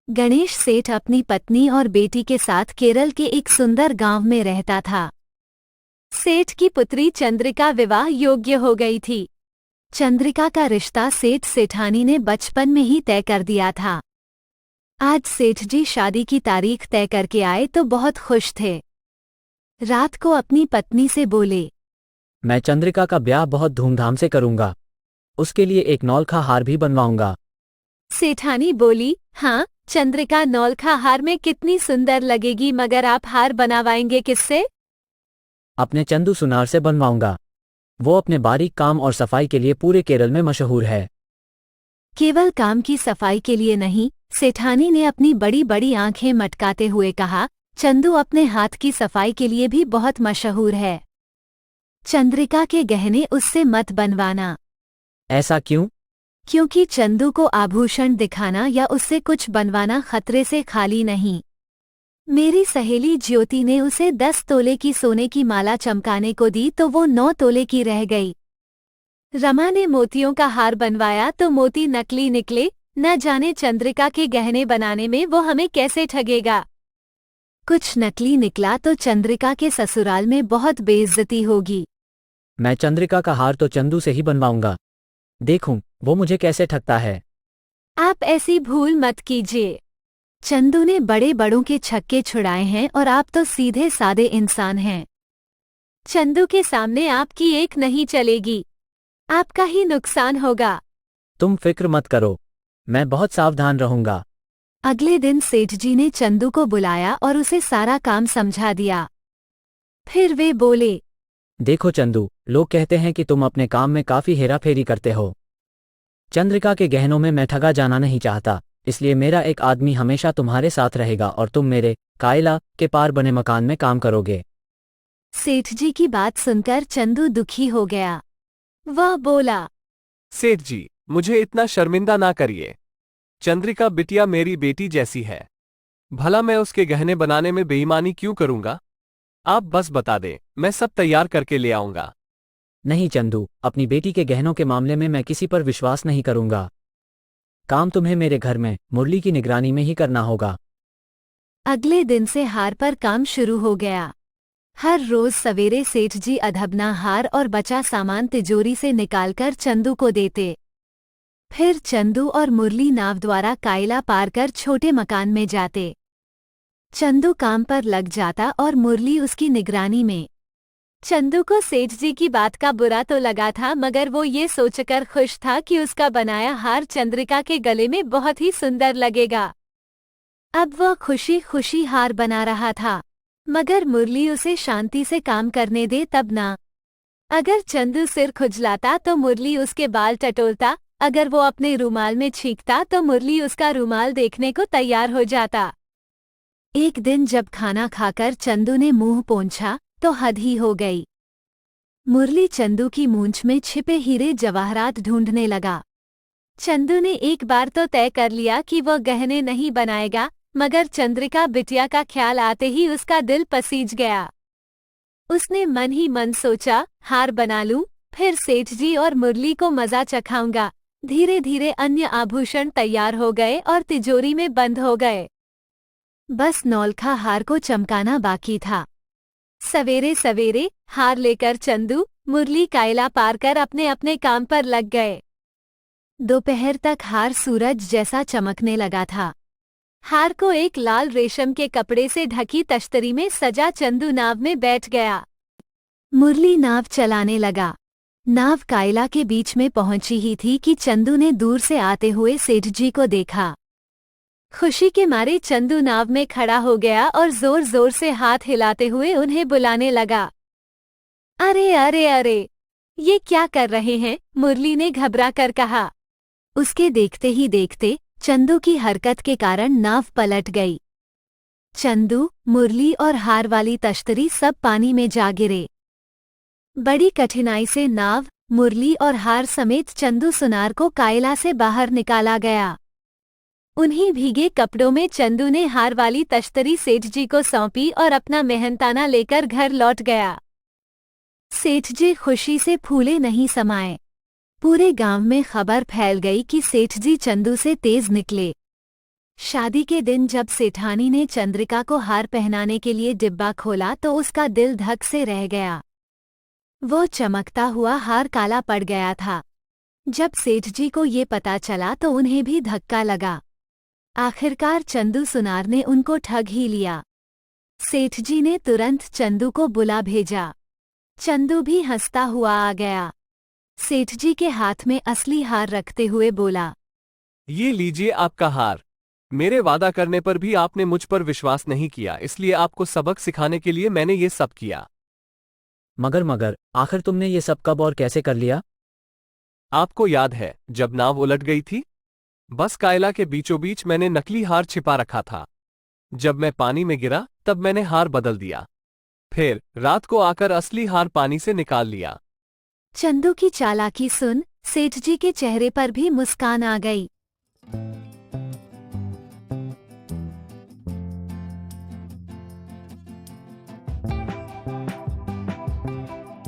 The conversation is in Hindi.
गणेश सेठ अपनी पत्नी और बेटी के साथ केरल के एक सुंदर गांव में रहता था। सेठ की पुत्री चंद्रिका विवाह योग्य हो गई थी। चंद्रिका का रिश्ता सेठ सेठानी ने बचपन में ही तय कर दिया था। आज सेठ जी शादी की तारीख तय करके आए तो बहुत खुश थे। रात को अपनी पत्नी से बोले, मैं चंद्रिका का ब्याह बहुत धूमधाम से करूंगा। उसके लिए एक नौलखा हार भी बनवाऊंगा। सेठानी बोली, हाँ, चंद्रिका नौलखा हार में कितनी सुंदर लगेगी, मगर आप हार बनवाएंगे किससे? अपने चंदू सुनार से बनवाऊंगा। वो अपने बारीक काम और सफाई के लिए पूरे केरल में मशहूर है। केवल काम की सफाई के लिए नहीं, सेठानी ने अपनी बड़ी बड़ी आंखें मटकाते हुए कहा, चंदू अपने हाथ की सफाई के लिए भी बहुत मशहूर है। चंद्रिका के गहने उससे मत बनवाना। ऐसा क्यों? क्योंकि चंदू को आभूषण दिखाना या उससे कुछ बनवाना खतरे से खाली नहीं। मेरी सहेली ज्योति ने उसे 10 तोले की सोने की माला चमकाने को दी तो वो 9 तोले की रह गई। रमा ने मोतियों का हार बनवाया तो मोती नकली निकले। न जाने चंद्रिका के गहने बनाने में वो हमें कैसे ठगेगा। कुछ नकली निकला तो चंद्रिका के ससुराल में बहुत बेइज्जती होगी। मैं चंद्रिका का हार तो चंदू से ही बनवाऊंगा। देखूं वो मुझे कैसे ठगता है। आप ऐसी भूल मत कीजिए। चंदू ने बड़े बड़ों के छक्के छुड़ाए हैं और आप तो सीधे सादे इंसान हैं। चंदू के सामने आपकी एक नहीं चलेगी। आपका ही नुकसान होगा। तुम फिक्र मत करो, मैं बहुत सावधान रहूंगा। अगले दिन सेठ जी ने चंदू को बुलाया और उसे सारा काम समझा दिया। फिर वे बोले, देखो चंदू, लोग कहते हैं कि तुम अपने काम में काफी हेराफेरी करते हो। चंद्रिका के गहनों में मैं ठगा जाना नहीं चाहता, इसलिए मेरा एक आदमी हमेशा तुम्हारे साथ रहेगा और तुम मेरे कायला के पार बने मकान में काम करोगे। सेठ जी की बात सुनकर चंदू दुखी हो गया। वह बोला, सेठ जी, मुझे इतना शर्मिंदा ना करिए। चंद्रिका बिटिया मेरी बेटी जैसी है। भला मैं उसके गहने बनाने में बेईमानी क्यों करूंगा? आप बस बता दें, मैं सब तैयार करके ले आऊंगा। नहीं चंदू, अपनी बेटी के गहनों के मामले में मैं किसी पर विश्वास नहीं करूंगा। काम तुम्हें मेरे घर में मुरली की निगरानी में ही करना होगा। अगले दिन से हार पर काम शुरू हो गया। हर रोज सवेरे सेठ जी अधबना हार और बचा सामान तिजोरी से निकालकर चंदू को देते। फिर चंदू और मुरली नाव द्वारा कायला पार कर छोटे मकान में जाते। चंदू काम पर लग जाता और मुरली उसकी निगरानी में। चंदू को सेठ जी की बात का बुरा तो लगा था, मगर वो ये सोचकर खुश था कि उसका बनाया हार चंद्रिका के गले में बहुत ही सुंदर लगेगा। अब वह खुशी खुशी हार बना रहा था, मगर मुरली उसे शांति से काम करने दे तब ना। अगर चंदू सिर खुजलाता तो मुरली उसके बाल टटोलता। अगर वो अपने रुमाल में छींकता तो मुरली उसका रुमाल देखने को तैयार हो जाता। एक दिन जब खाना खाकर चंदू ने मुंह पोंछा तो हद ही हो गई। मुरली चंदू की मूंछ में छिपे हीरे जवाहरात ढूंढने लगा। चंदू ने एक बार तो तय कर लिया कि वह गहने नहीं बनाएगा, मगर चंद्रिका बिटिया का ख्याल आते ही उसका दिल पसीज गया। उसने मन ही मन सोचा, हार बना लूं, फिर सेठ जी और मुरली को मजा चखाऊंगा। धीरे धीरे अन्य आभूषण तैयार हो गए और तिजोरी में बंद हो गए। बस नौलखा हार को चमकाना बाकी था। सवेरे सवेरे हार लेकर चंदू, मुरली कायला पार कर अपने अपने काम पर लग गए। दोपहर तक हार सूरज जैसा चमकने लगा था। हार को एक लाल रेशम के कपड़े से ढकी तश्तरी में सजा चंदू नाव में बैठ गया। मुरली नाव चलाने लगा। नाव कायला के बीच में पहुंची ही थी कि चंदू ने दूर से आते हुए सेठ जी को देखा। खुशी के मारे चंदू नाव में खड़ा हो गया और जोर जोर से हाथ हिलाते हुए उन्हें बुलाने लगा। अरे अरे अरे, ये क्या कर रहे हैं? मुरली ने घबरा कर कहा। उसके देखते ही देखते चंदू की हरकत के कारण नाव पलट गई। चंदू, मुरली और हार वाली तश्तरी सब पानी में जा गिरे। बड़ी कठिनाई से नाव, मुरली और हार समेत चंदू सुनार को कायला से बाहर निकाला गया। उन्हीं भीगे कपड़ों में चंदू ने हार वाली तश्तरी सेठ जी को सौंपी और अपना मेहनताना लेकर घर लौट गया। सेठ जी खुशी से फूले नहीं समाये। पूरे गांव में खबर फैल गई कि सेठ जी चंदू से तेज निकले। शादी के दिन जब सेठानी ने चंद्रिका को हार पहनाने के लिए डिब्बा खोला तो उसका दिल धक से रह गया। वो चमकता हुआ हार काला पड़ गया था। जब सेठ जी को ये पता चला तो उन्हें भी धक्का लगा। आखिरकार चंदू सुनार ने उनको ठग ही लिया। सेठ जी ने तुरंत चंदू को बुला भेजा। चंदू भी हंसता हुआ आ गया। सेठ जी के हाथ में असली हार रखते हुए बोला, ये लीजिए आपका हार। मेरे वादा करने पर भी आपने मुझ पर विश्वास नहीं किया, इसलिए आपको सबक सिखाने के लिए मैंने ये सब किया। मगर आखिर तुमने ये सब कब और कैसे कर लिया? आपको याद है जब नाव उलट गई थी? बस कायला के बीचों बीच मैंने नकली हार छिपा रखा था। जब मैं पानी में गिरा तब मैंने हार बदल दिया। फिर रात को आकर असली हार पानी से निकाल लिया। चंदू की चालाकी सुन सेठ जी के चेहरे पर भी मुस्कान आ गई।